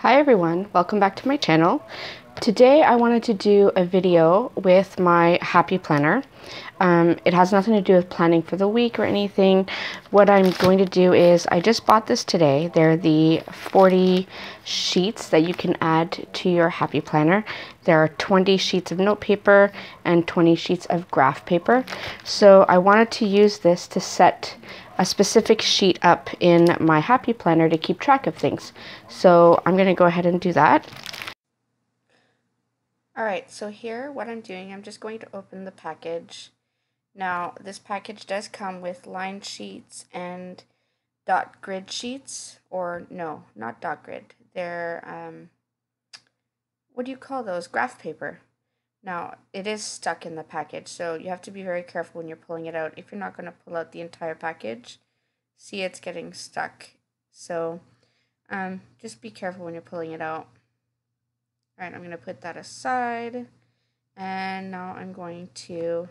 Hi everyone, welcome back to my channel. Today I wanted to do a video with my happy planner. It has nothing to do with planning for the week or anything. What I'm going to do is, I just bought this today. They're the 40 sheets that you can add to your happy planner. There are 20 sheets of note paper and 20 sheets of graph paper. So I wanted to use this to set a specific sheet up in my happy planner to keep track of things. So I'm going to go ahead and do that. Alright, so here what I'm doing, I'm just going to open the package. Now this package does come with line sheets and dot grid sheets, or no, not dot grid. They're, what do you call those? Graph paper. Now, it is stuck in the package, so you have to be very careful when you're pulling it out. If you're not going to pull out the entire package, see, it's getting stuck. So, just be careful when you're pulling it out. Alright, I'm going to put that aside. And now I'm going to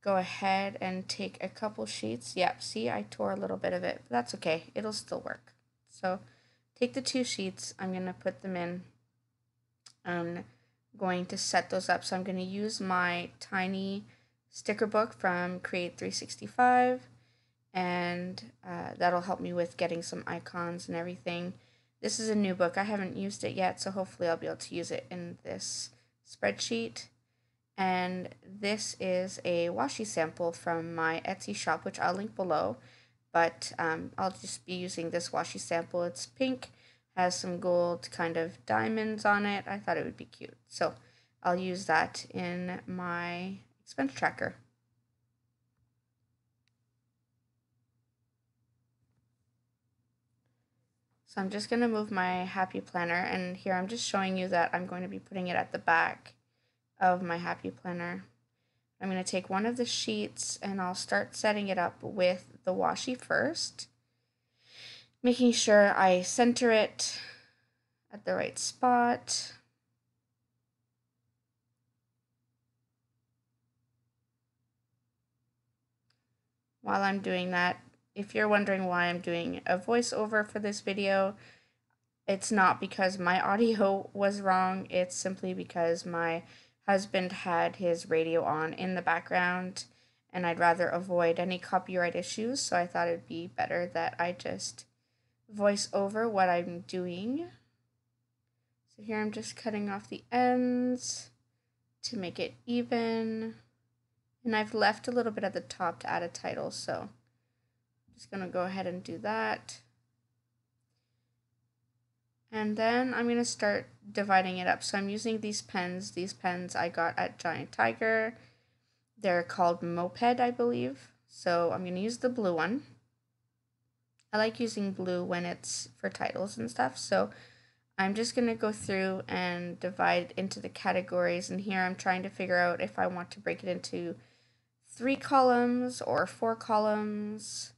go ahead and take a couple sheets. Yep, see, I tore a little bit of it, but that's okay. It'll still work. So, take the two sheets. I'm going to put them in. Going to set those up. So I'm going to use my tiny sticker book from Create 365, and that'll help me with getting some icons and everything. This is a new book. I haven't used it yet, so hopefully I'll be able to use it in this spreadsheet. And this is a washi sample from my Etsy shop, which I'll link below, but I'll just be using this washi sample. It's pink, has some gold kind of diamonds on it. I thought it would be cute, so I'll use that in my expense tracker. So I'm just going to move my happy planner, and here I'm just showing you that I'm going to be putting it at the back of my happy planner. I'm going to take one of the sheets and I'll start setting it up with the washi first, making sure I center it at the right spot. While I'm doing that, if you're wondering why I'm doing a voiceover for this video, it's not because my audio was wrong. It's simply because my husband had his radio on in the background, and I'd rather avoid any copyright issues, so I thought it'd be better that I just voice over what I'm doing. So here I'm just cutting off the ends to make it even, and I've left a little bit at the top to add a title, so I'm just going to go ahead and do that. And then I'm going to start dividing it up. So I'm using these pens. These pens I got at Giant Tiger. They're called Moped, I believe. So I'm going to use the blue one. I like using blue when it's for titles and stuff. So I'm just going to go through and divide into the categories. And here I'm trying to figure out if I want to break it into 3 columns or 4 columns.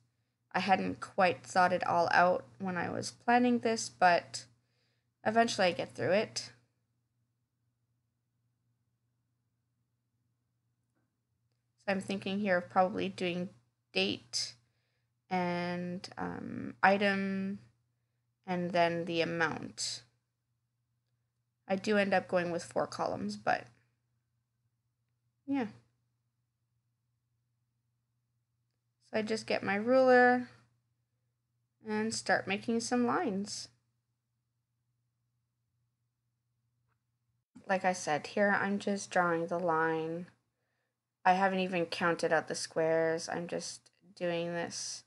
I hadn't quite thought it all out when I was planning this, but eventually I get through it. So I'm thinking here of probably doing date and item and then the amount. I do end up going with 4 columns, but yeah. So I just get my ruler and start making some lines. Like I said, here I'm just drawing the line. I haven't even counted out the squares. I'm just doing this.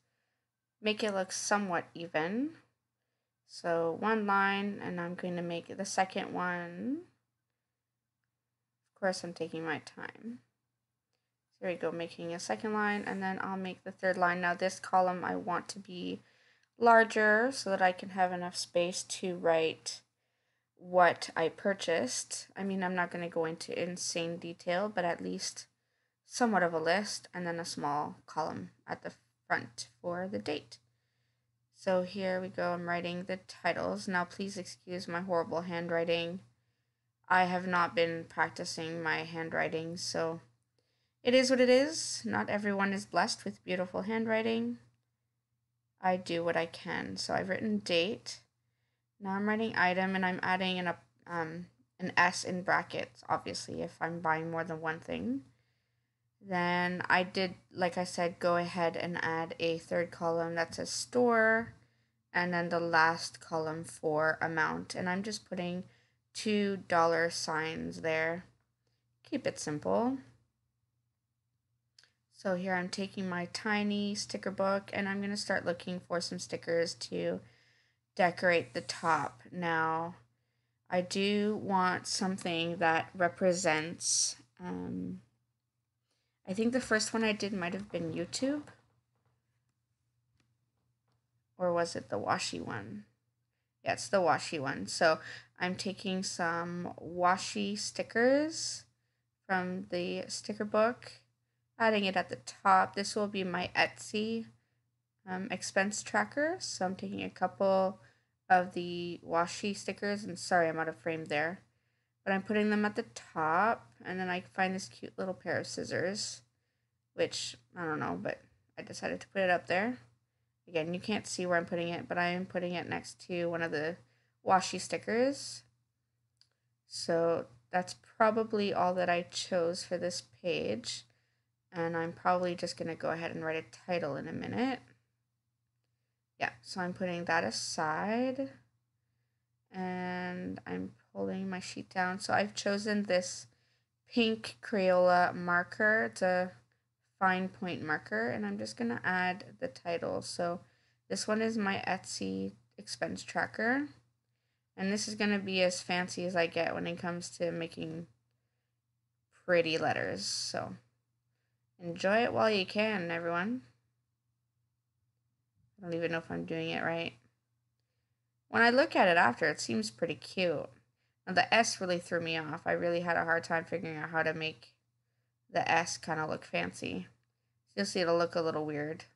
Make it look somewhat even. So 1 line, and I'm going to make the second one. Of course, I'm taking my time. There we go, making a second line, and then I'll make the 3rd line. Now this column I want to be larger so that I can have enough space to write what I purchased. I mean, I'm not going to go into insane detail, but at least somewhat of a list, and then a small column at the front for the date. So here we go, I'm writing the titles. Now please excuse my horrible handwriting. I have not been practicing my handwriting, so it is what it is. Not everyone is blessed with beautiful handwriting. I do what I can. So I've written date. Now I'm writing item and I'm adding an S in brackets, obviously, if I'm buying more than one thing. Then I did, like I said, go ahead and add a third column that says store, and then the last column for amount. And I'm just putting $2 there. Keep it simple. So here I'm taking my tiny sticker book and I'm going to start looking for some stickers to decorate the top. Now, I do want something that represents, I think the first one I did might have been YouTube. Or was it the washi one? Yeah, it's the washi one. So I'm taking some washi stickers from the sticker book, adding it at the top. This will be my Etsy expense tracker. So I'm taking a couple of the washi stickers, and sorry, I'm out of frame there. But I'm putting them at the top, and then I find this cute little pair of scissors, which, I don't know, but I decided to put it up there. Again, you can't see where I'm putting it, but I am putting it next to one of the washi stickers. So that's probably all that I chose for this page. And I'm probably just going to go ahead and write a title in a minute. Yeah, so I'm putting that aside. And I'm pulling my sheet down. So I've chosen this pink Crayola marker. It's a fine point marker, and I'm just going to add the title. So this one is my Etsy expense tracker, and this is going to be as fancy as I get when it comes to making pretty letters. So enjoy it while you can, everyone. I don't even know if I'm doing it right. When I look at it after, it seems pretty cute. Now the S really threw me off. I really had a hard time figuring out how to make the S kind of look fancy. You'll see it'll look a little weird.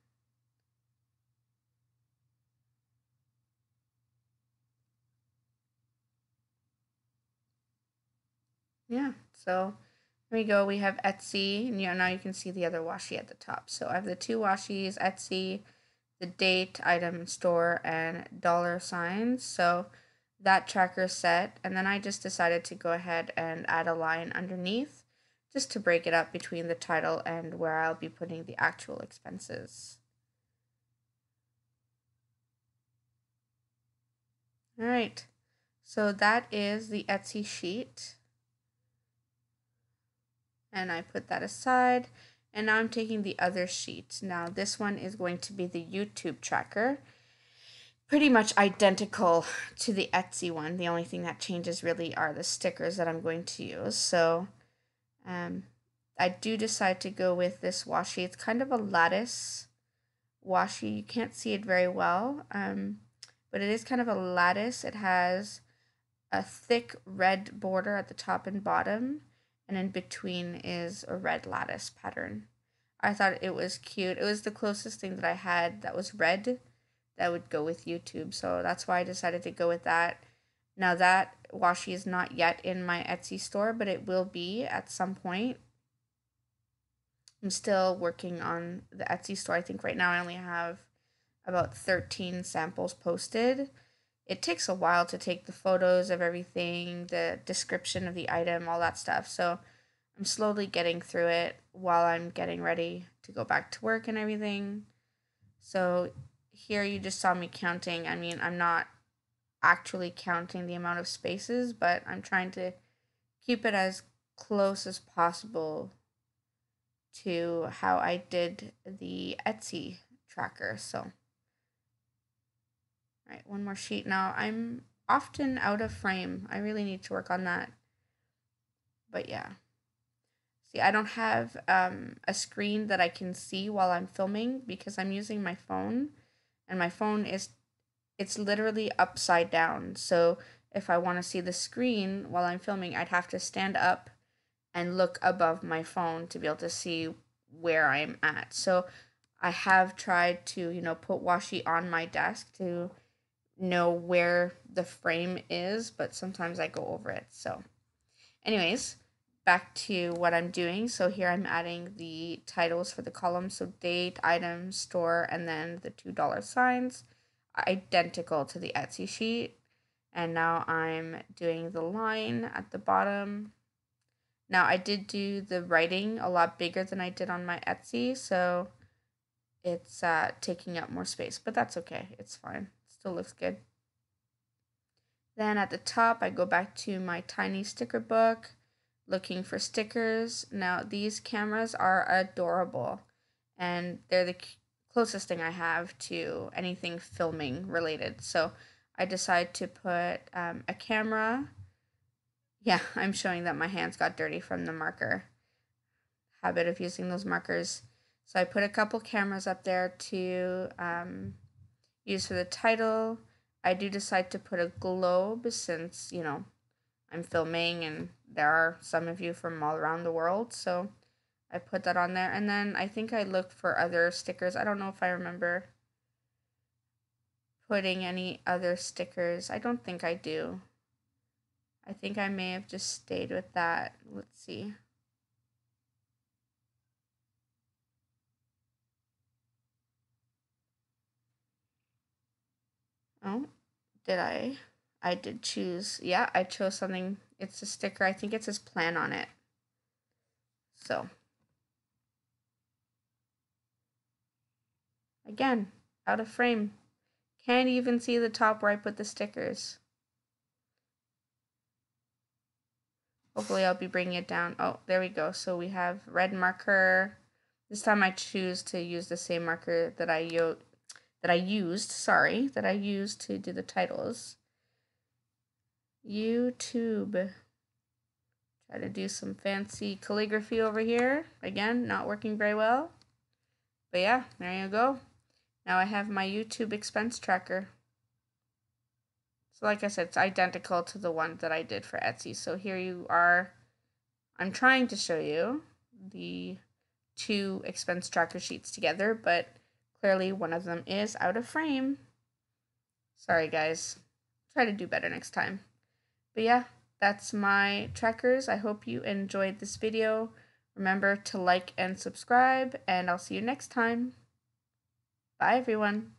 Yeah, so here we go. We have Etsy, and now you can see the other washi at the top. So I have the two washis, Etsy, the date, item, store, and dollar signs. So that tracker's set, and then I just decided to go ahead and add a line underneath just to break it up between the title and where I'll be putting the actual expenses. All right, so that is the Etsy sheet. And I put that aside. And now I'm taking the other sheet. Now this one is going to be the YouTube tracker. Pretty much identical to the Etsy one. The only thing that changes really are the stickers that I'm going to use. So I do decide to go with this washi. It's kind of a lattice washi. You can't see it very well, but it is kind of a lattice. It has a thick red border at the top and bottom, and in between is a red lattice pattern. I thought it was cute. It was the closest thing that I had that was red that would go with YouTube, so that's why I decided to go with that. Now that washi is not yet in my Etsy store, but it will be at some point. I'm still working on the Etsy store. I think right now I only have about 13 samples posted. It takes a while to take the photos of everything, the description of the item, all that stuff. So I'm slowly getting through it while I'm getting ready to go back to work and everything. So here you just saw me counting. I mean, I'm not actually counting the amount of spaces, but I'm trying to keep it as close as possible to how I did the Etsy tracker. So all right, one more sheet. Now, I'm often out of frame. I really need to work on that. But yeah. See, I don't have a screen that I can see while I'm filming because I'm using my phone. And my phone it's literally upside down. So if I want to see the screen while I'm filming, I'd have to stand up and look above my phone to be able to see where I'm at. So I have tried to, put washi on my desk to know where the frame is, but sometimes I go over it. So anyways, back to what I'm doing. So here I'm adding the titles for the columns. So date, item, store, and then the $2 signs, identical to the Etsy sheet. And now I'm doing the line at the bottom. Now I did do the writing a lot bigger than I did on my Etsy, so it's taking up more space, but that's okay. It's fine. It still looks good. Then at the top, I go back to my tiny sticker book, looking for stickers. Now these cameras are adorable, and they're the closest thing I have to anything filming related. So I decided to put a camera. Yeah, I'm showing that my hands got dirty from the marker. Habit of using those markers. So I put a couple cameras up there to use for the title. I do decide to put a globe since, you know, I'm filming and there are some of you from all around the world. So I put that on there. And then I think I looked for other stickers. I don't know if I remember putting any other stickers. I don't think I do. I think I may have just stayed with that. Let's see. Oh, did I? I did choose. Yeah, I chose something. It's a sticker. I think it says plan on it. So, again, out of frame. Can't even see the top where I put the stickers. Hopefully I'll be bringing it down. Oh, there we go. So we have red marker. This time I choose to use the same marker that I used to do the titles. YouTube. Try to do some fancy calligraphy over here. Again, not working very well. But yeah, there you go. Now I have my YouTube expense tracker. So like I said, it's identical to the one that I did for Etsy. So here you are. I'm trying to show you the two expense tracker sheets together, but clearly one of them is out of frame. Sorry guys. Try to do better next time. But yeah, that's my trackers. I hope you enjoyed this video. Remember to like and subscribe, and I'll see you next time. Bye everyone.